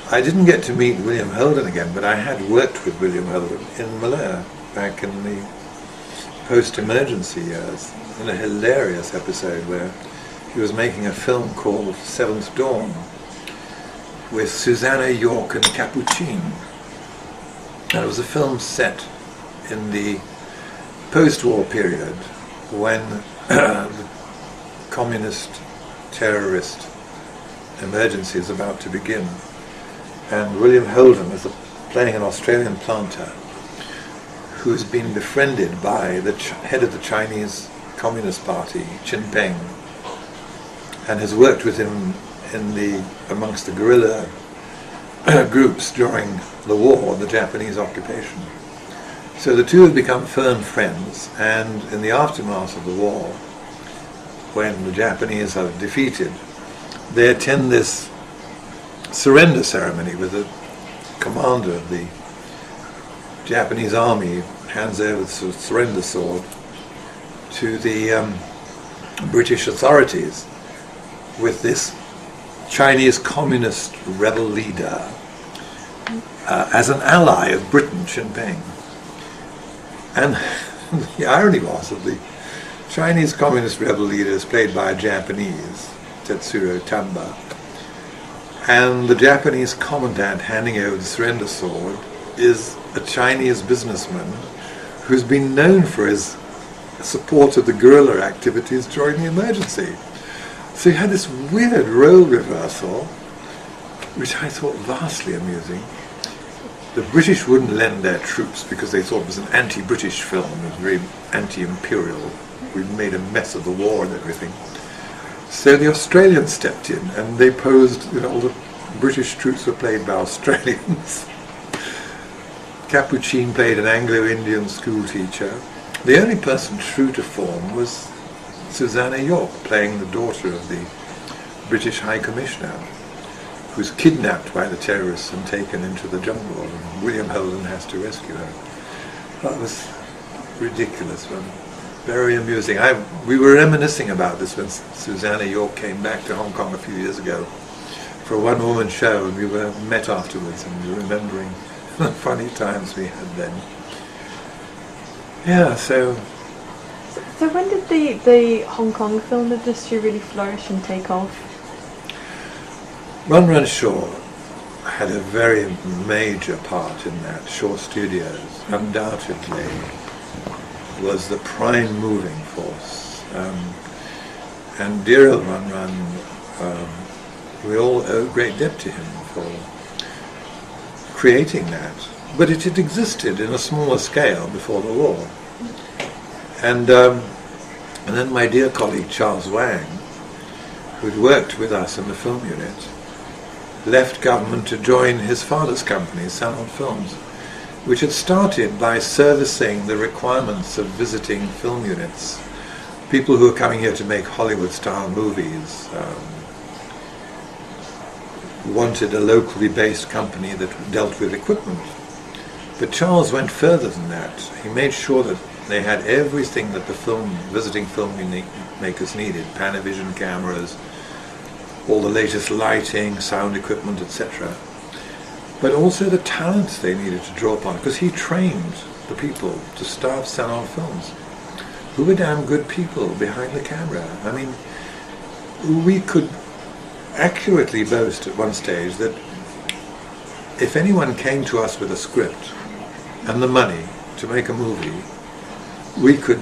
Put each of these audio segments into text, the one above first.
I didn't get to meet William Holden again, but I had worked with William Holden in Malaya back in the post-emergency years, in a hilarious episode where he was making a film called Seventh Dawn with Susanna York and Capuchin. And it was a film set in the post-war period when the communist terrorist emergency is about to begin. And William Holden is playing an Australian planter who's been befriended by the head of the Chinese Communist Party, Jinping, and has worked with him amongst the guerrilla groups during the war, the Japanese occupation. So the two have become firm friends, and in the aftermath of the war, when the Japanese are defeated, they attend this surrender ceremony with the commander of the Japanese army hands over the surrender sword to the British authorities with this Chinese communist rebel leader as an ally of Britain, Jinping. And the irony was that the Chinese communist rebel leader is played by a Japanese, Tetsuro Tamba, and the Japanese commandant handing over the surrender sword is a Chinese businessman who's been known for his support of the guerrilla activities during the emergency. So you had this weird role reversal, which I thought vastly amusing. The British wouldn't lend their troops because they thought it was an anti-British film. It was very anti-imperial. We made a mess of the war and everything. So the Australians stepped in and they posed, all the British troops were played by Australians. Capuchin played an Anglo-Indian school teacher. The only person true to form was Susanna York, playing the daughter of the British High Commissioner, who was kidnapped by the terrorists and taken into the jungle, and William Holden has to rescue her. That was ridiculous, but very amusing. We were reminiscing about this when Susanna York came back to Hong Kong a few years ago for a one-woman show, and we were met afterwards and we were remembering the funny times we had then. Yeah, so when did the Hong Kong film industry really flourish and take off? Run Run Shaw had a very major part in that. Shaw Studios undoubtedly was the prime moving force. And dear old Run Run, we all owe great debt to him for creating that. But it had existed in a smaller scale before the war. And then my dear colleague Charles Wang, who'd worked with us in the film unit, left government to join his father's company, Salon Films, which had started by servicing the requirements of visiting film units, people who were coming here to make Hollywood-style movies, wanted a locally based company that dealt with equipment. But Charles went further than that. He made sure that they had everything that the visiting film makers needed: Panavision cameras, all the latest lighting, sound equipment, etc. But also the talent they needed to draw upon, because he trained the people to staff Salon Films, who were damn good people behind the camera. I mean, we could accurately boast at one stage that if anyone came to us with a script and the money to make a movie, we could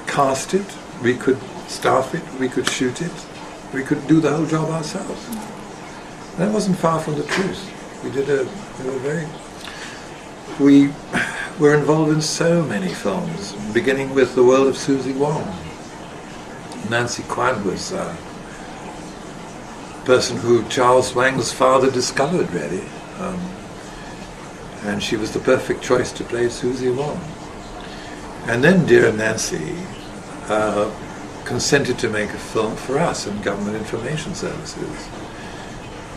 cast it, we could staff it, we could shoot it, we could do the whole job ourselves. That wasn't far from the truth. We were involved in so many films, beginning with The World of Susie Wong. Nancy Kwan was a person who Charles Wang's father discovered, really. And she was the perfect choice to play Susie Wong. And then dear Nancy consented to make a film for us in Government Information Services.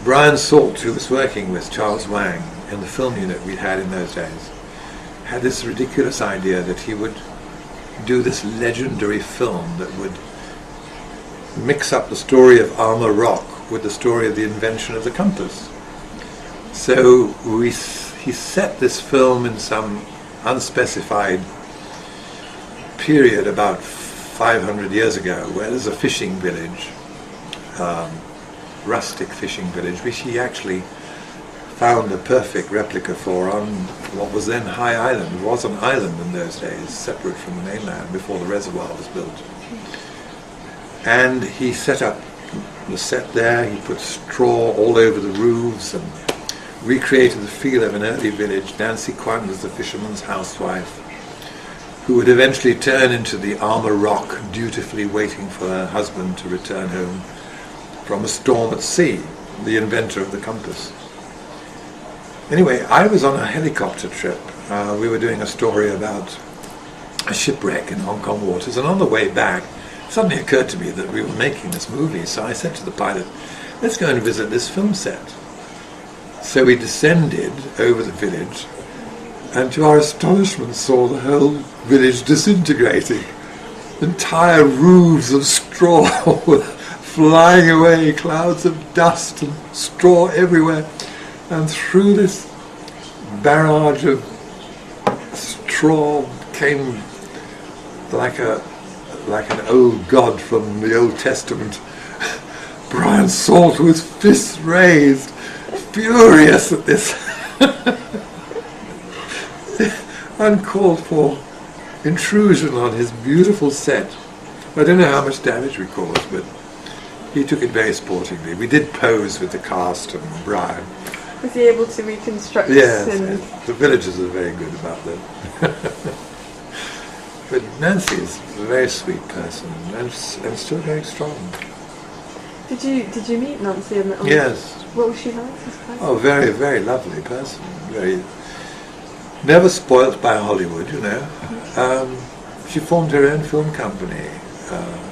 Brian Salt, who was working with Charles Wang in the film unit we had in those days, had this ridiculous idea that he would do this legendary film that would mix up the story of Alma Rock with the story of the invention of the compass. So he set this film in some unspecified period about 500 years ago, where there's a fishing village, rustic fishing village, which he actually found a perfect replica for on what was then High Island. It was an island in those days, separate from the mainland, before the reservoir was built. And he set up the set there, he put straw all over the roofs and recreated the feel of an early village. Nancy Kwan was the fisherman's housewife, who would eventually turn into the Armour Rock, dutifully waiting for her husband to return home from a storm at sea, the inventor of the compass. Anyway, I was on a helicopter trip. We were doing a story about a shipwreck in Hong Kong waters, and on the way back, it suddenly occurred to me that we were making this movie, so I said to the pilot, let's go and visit this film set. So we descended over the village, and to our astonishment saw the whole village disintegrating. Entire roofs of straw were flying away, clouds of dust and straw everywhere. And through this barrage of straw came like an old god from the Old Testament. Brian Salt with fists raised, furious at this uncalled for intrusion on his beautiful set. I don't know how much damage we caused, but he took it very sportingly. We did pose with the cast and Brian. Was he able to reconstruct? Yes, the villagers are very good about that. But Nancy is a very sweet person and still very strong. Did you meet Nancy? Yes. What was she like as a person? Oh, very, very lovely person. Very, never spoilt by Hollywood, you know. She formed her own film company,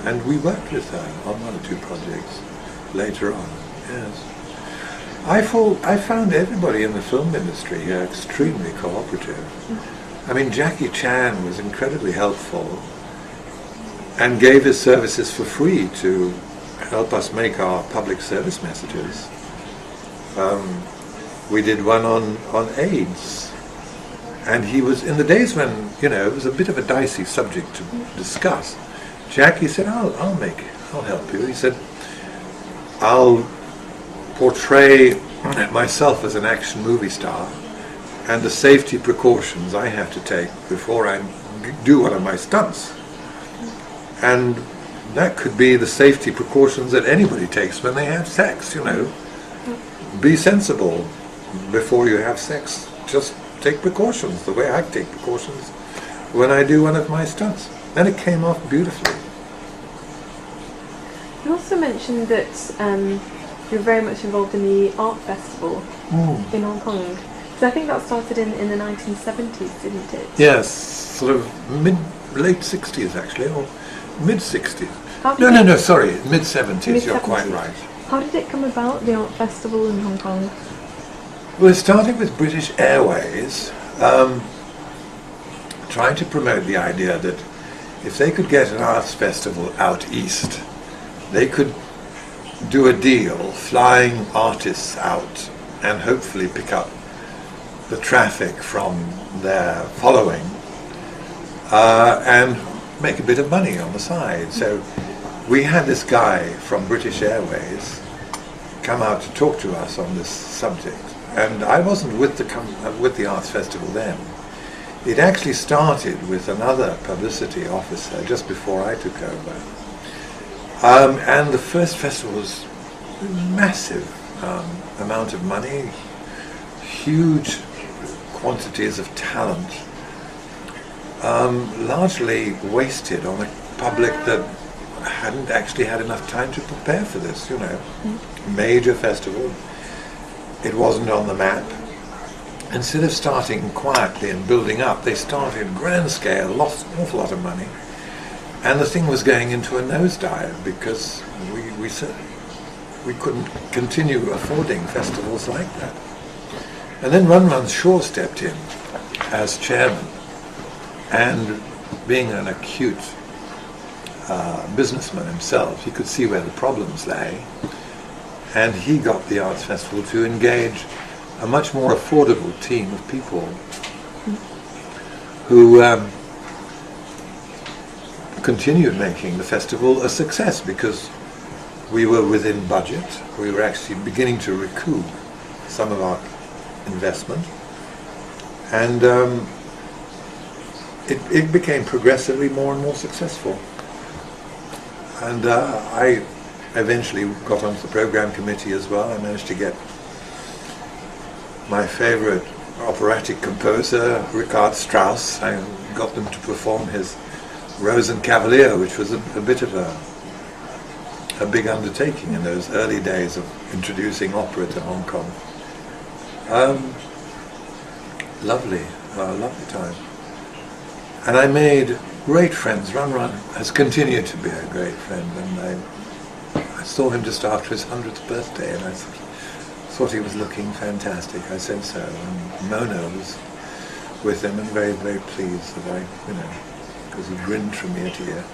and we worked with her on one or two projects later on. Yes. I found everybody in the film industry extremely cooperative. I mean, Jackie Chan was incredibly helpful and gave his services for free to help us make our public service messages. We did one on AIDS, and he was, in the days when, you know, it was a bit of a dicey subject to discuss, Jackie said, I'll help you. He said, I'll portray myself as an action movie star and the safety precautions I have to take before I do one of my stunts. And that could be the safety precautions that anybody takes when they have sex, you know. Be sensible before you have sex. Just take precautions, the way I take precautions when I do one of my stunts. And it came off beautifully. You also mentioned that you're very much involved in the art festival in Hong Kong. So I think that started in the 1970s, didn't it? Yes, sort of late 60s actually, or mid 60s. Sorry, mid 70s, you're quite right. How did it come about, the art festival in Hong Kong? Well, it started with British Airways trying to promote the idea that if they could get an arts festival out east, they could do a deal flying artists out and hopefully pick up the traffic from their following and make a bit of money on the side. So we had this guy from British Airways come out to talk to us on this subject, and I wasn't with the arts festival then. It actually started with another publicity officer just before I took over, and the first festival was a massive amount of money, huge quantities of talent, largely wasted on a public that hadn't actually had enough time to prepare for this, you know. Major festival. It wasn't on the map. Instead of starting quietly and building up, they started grand scale, lost an awful lot of money. And the thing was going into a nosedive because we couldn't continue affording festivals like that. And then Run Shaw stepped in as chairman, and being an acute businessman himself, he could see where the problems lay, and he got the Arts Festival to engage a much more affordable team of people who continued making the festival a success because we were within budget. We were actually beginning to recoup some of our investment, and it became progressively more and more successful. And I eventually got onto the program committee as well. I managed to get my favorite operatic composer, Richard Strauss. I got them to perform his Rosenkavalier, which was a bit of a big undertaking in those early days of introducing opera to Hong Kong. Lovely time. And I made great friends. Run has continued to be a great friend, and I saw him just after his 100th birthday, and I thought he was looking fantastic. I said so, and Mona was with him and very, very pleased that because he grinned from ear to ear.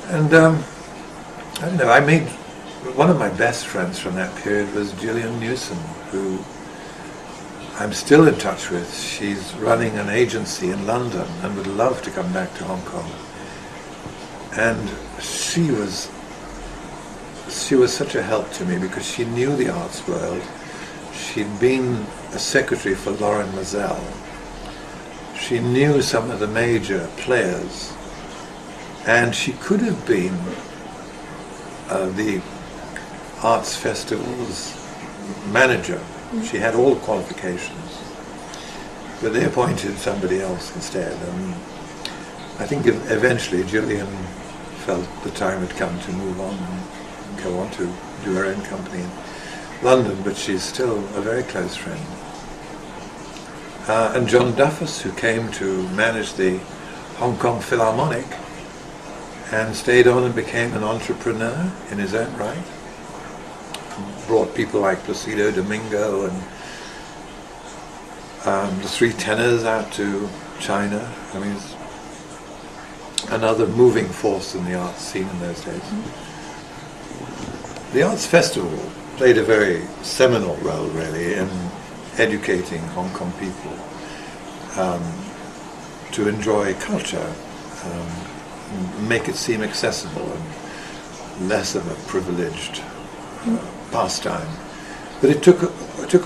And I don't know, I made, one of my best friends from that period was Gillian Newsom, who I'm still in touch with. She's running an agency in London and would love to come back to Hong Kong. And she was such a help to me because she knew the arts world. She'd been a secretary for Lauren Mazel. She knew some of the major players, and she could have been the arts festival's manager. She had all the qualifications, but they appointed somebody else instead. And I think eventually Gillian felt the time had come to move on and go on to do her own company in London, but she's still a very close friend. And John Duffus, who came to manage the Hong Kong Philharmonic and stayed on and became an entrepreneur in his own right. Brought people like Placido Domingo and the three tenors out to China. I mean, he's another moving force in the arts scene in those days. The Arts Festival played a very seminal role, really, in educating Hong Kong people to enjoy culture, make it seem accessible and less of a privileged pastime. But it took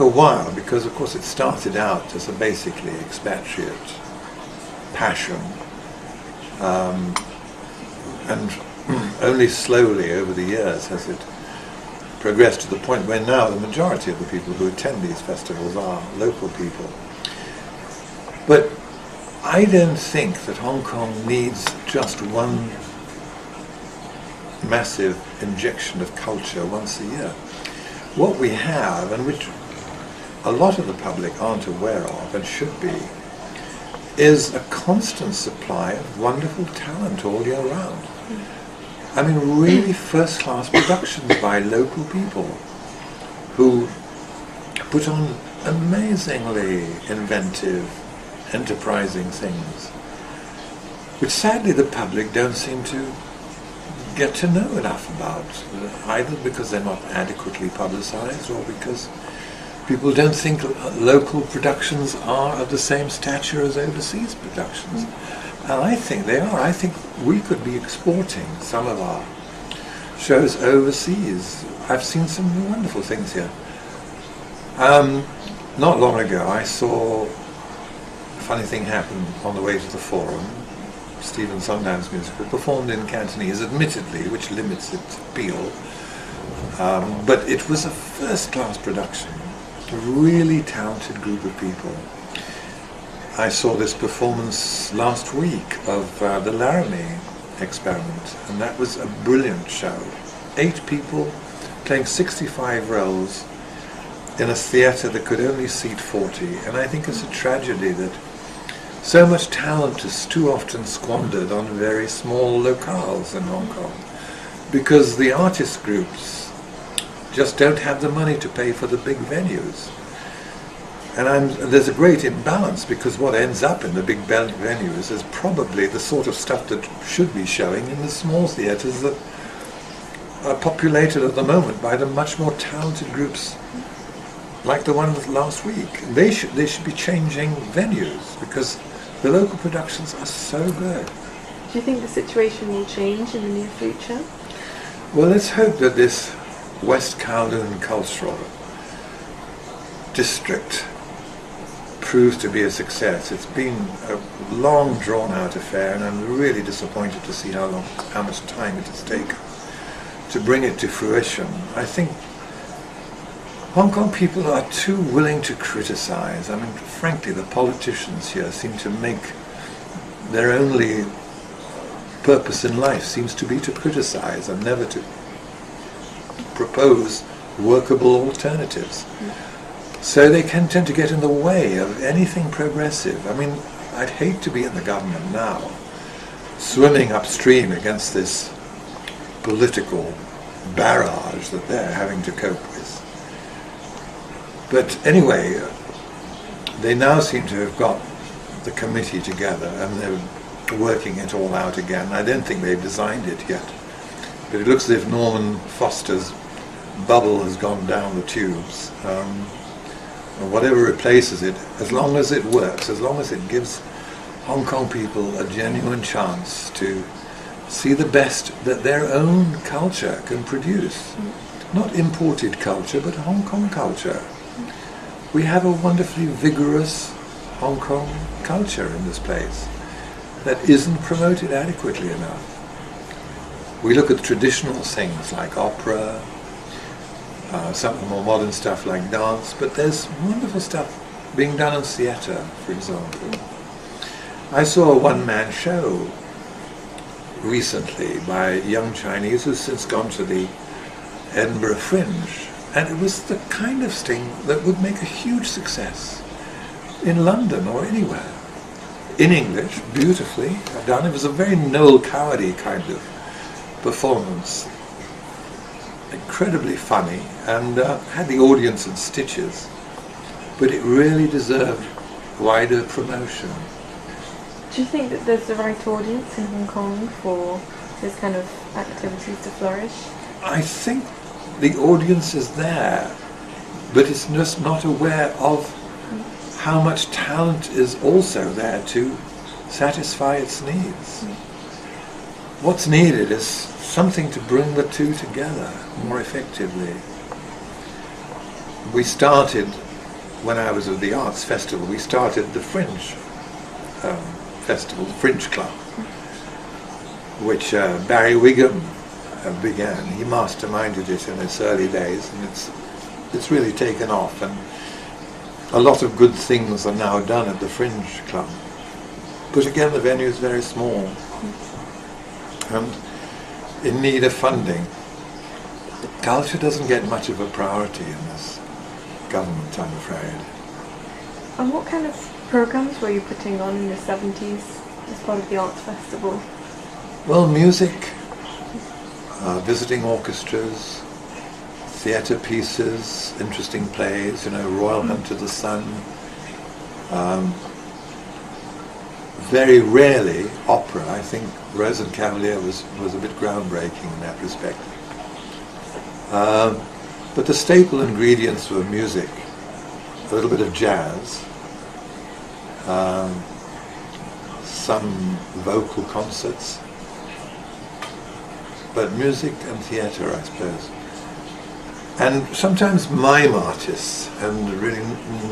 a while because, of course, it started out as a basically expatriate passion, and only slowly over the years has it progressed to the point where now the majority of the people who attend these festivals are local people. But I don't think that Hong Kong needs just one massive injection of culture once a year. What we have, and which a lot of the public aren't aware of and should be, is a constant supply of wonderful talent all year round. I mean, really first-class productions by local people who put on amazingly inventive, enterprising things, which sadly the public don't seem to get to know enough about, either because they're not adequately publicized or because people don't think local productions are of the same stature as overseas productions. And I think they are. I think we could be exporting some of our shows overseas. I've seen some wonderful things here. Not long ago I saw a funny thing happen on the way to the Forum. Stephen Sondheim's musical performed in Cantonese, admittedly, which limits its appeal. But it was a first-class production, a really talented group of people. I saw this performance last week of the Laramie Experiment, and that was a brilliant show. 8 people playing 65 roles in a theatre that could only seat 40, and I think it's a tragedy that so much talent is too often squandered on very small locales in Hong Kong, because the artist groups just don't have the money to pay for the big venues. And there's a great imbalance, because what ends up in the big venues is probably the sort of stuff that should be showing in the small theatres that are populated at the moment by the much more talented groups like the one last week. They should be changing venues because the local productions are so good. Do you think the situation will change in the near future? Well, let's hope that this West Kowloon Cultural District proves to be a success. It's been a long drawn-out affair, and I'm really disappointed to see how much time it has taken to bring it to fruition. I think Hong Kong people are too willing to criticize. I mean, frankly, the politicians here seem to make their only purpose in life seems to be to criticize and never to propose workable alternatives. So they can tend to get in the way of anything progressive. I mean, I'd hate to be in the government now, swimming upstream against this political barrage that they're having to cope with. But anyway, they now seem to have got the committee together and they're working it all out again. I don't think they've designed it yet, but it looks as if Norman Foster's bubble has gone down the tubes. Whatever replaces it, as long as it works, as long as it gives Hong Kong people a genuine chance to see the best that their own culture can produce. Not imported culture, but Hong Kong culture. We have a wonderfully vigorous Hong Kong culture in this place that isn't promoted adequately enough. We look at traditional things like opera, some of the more modern stuff like dance, but there's wonderful stuff being done in theatre, for example. I saw a one-man show recently by a young Chinese who's since gone to the Edinburgh Fringe, and it was the kind of thing that would make a huge success in London or anywhere. In English, beautifully done. It was a very Noel Cowardly kind of performance. Incredibly funny, and had the audience in stitches, but it really deserved wider promotion. Do you think that there's the right audience in Hong Kong for this kind of activities to flourish? I think the audience is there, but it's just not aware of how much talent is also there to satisfy its needs. What's needed is something to bring the two together more effectively. We started, when I was at the Arts Festival, we started the Fringe Festival, the Fringe Club, which Barry Wigham began. He masterminded it in its early days, and it's really taken off, and a lot of good things are now done at the Fringe Club. But again, the venue is very small and in need of funding. Culture doesn't get much of a priority in this government, I'm afraid. And what kind of programs were you putting on in the 70s as part of the Arts Festival? Well, music, visiting orchestras, theatre pieces, interesting plays, Royal Hunt of the Sun. Very rarely opera. I think Rose and Cavalier was a bit groundbreaking in that respect. But the staple ingredients were music, a little bit of jazz, some vocal concerts, but music and theatre, I suppose. And sometimes mime artists and really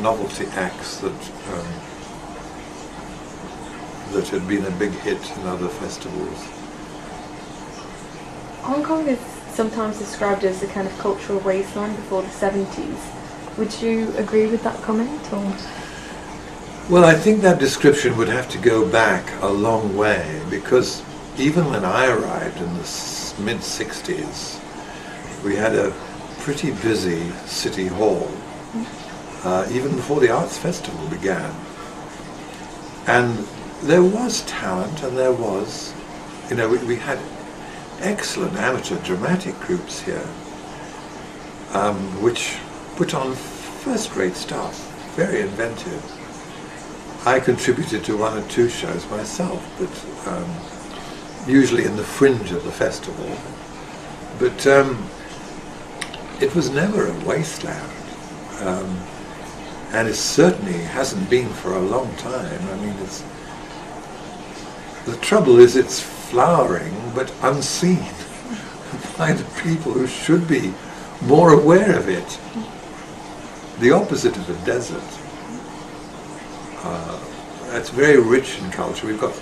novelty acts that had been a big hit in other festivals. Hong Kong is sometimes described as a kind of cultural wasteland before the 70s. Would you agree with that comment? Or? Well, I think that description would have to go back a long way, because even when I arrived in the mid-60s, we had a pretty busy city hall, even before the Arts Festival began. And there was talent, and there was, we had excellent amateur dramatic groups here, which put on first-rate stuff, very inventive. I contributed to one or two shows myself, but usually in the fringe of the festival. But it was never a wasteland. and it certainly hasn't been for a long time. I mean, the trouble is it's flowering but unseen by the people who should be more aware of it. The opposite of a desert. It's very rich in culture. We've got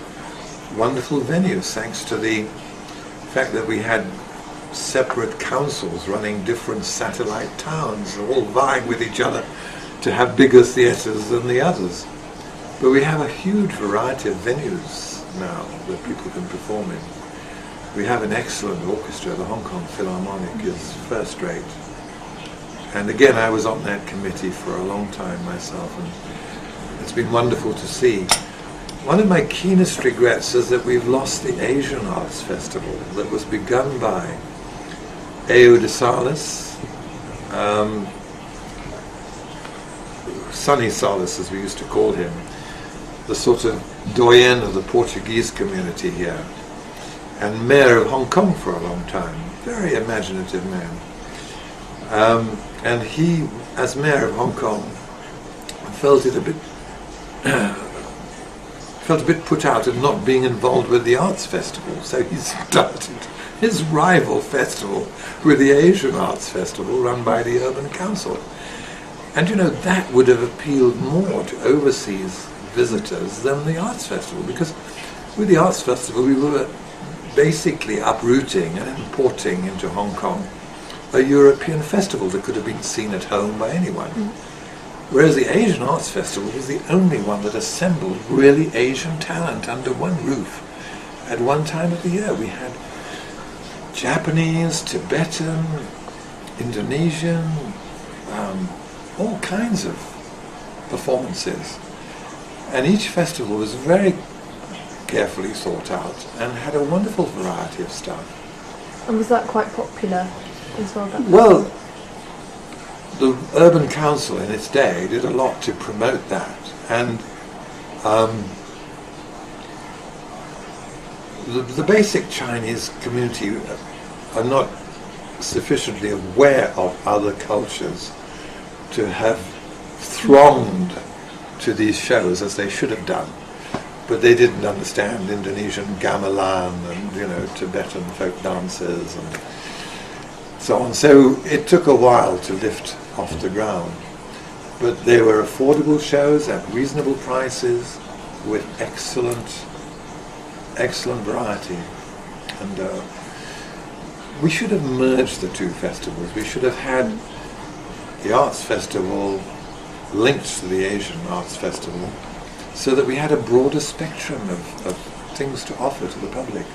wonderful venues thanks to the fact that we had separate councils running different satellite towns, all vying with each other to have bigger theatres than the others. But we have a huge variety of venues now that people can perform in. We have an excellent orchestra. The Hong Kong Philharmonic is first rate. And again, I was on that committee for a long time myself, and it's been wonderful to see. One of my keenest regrets is that we've lost the Asian Arts Festival that was begun by Eau de Salis, Sonny Salis as we used to call him, the sort of doyen of the Portuguese community here, and mayor of Hong Kong for a long time, very imaginative man. And he, as mayor of Hong Kong, felt a bit put out at not being involved with the arts festival, so he started his rival festival with the Asian Arts Festival run by the Urban Council. And you know, that would have appealed more to overseas visitors than the Arts Festival, because with the Arts Festival we were basically uprooting and importing into Hong Kong a European festival that could have been seen at home by anyone. Whereas the Asian Arts Festival was the only one that assembled really Asian talent under one roof at one time of the year. We had Japanese, Tibetan, Indonesian, all kinds of performances. And each festival was very carefully thought out and had a wonderful variety of stuff. And was that quite popular as well? Well, the Urban Council in its day did a lot to promote that, and the basic Chinese community are not sufficiently aware of other cultures to have thronged to these shows as they should have done. But they didn't understand Indonesian gamelan and, you know, Tibetan folk dances and so on. So it took a while to lift off the ground. But they were affordable shows at reasonable prices with excellent variety. And we should have merged the two festivals. We should have had the Arts Festival linked to the Asian Arts Festival so that we had a broader spectrum of things to offer to the public.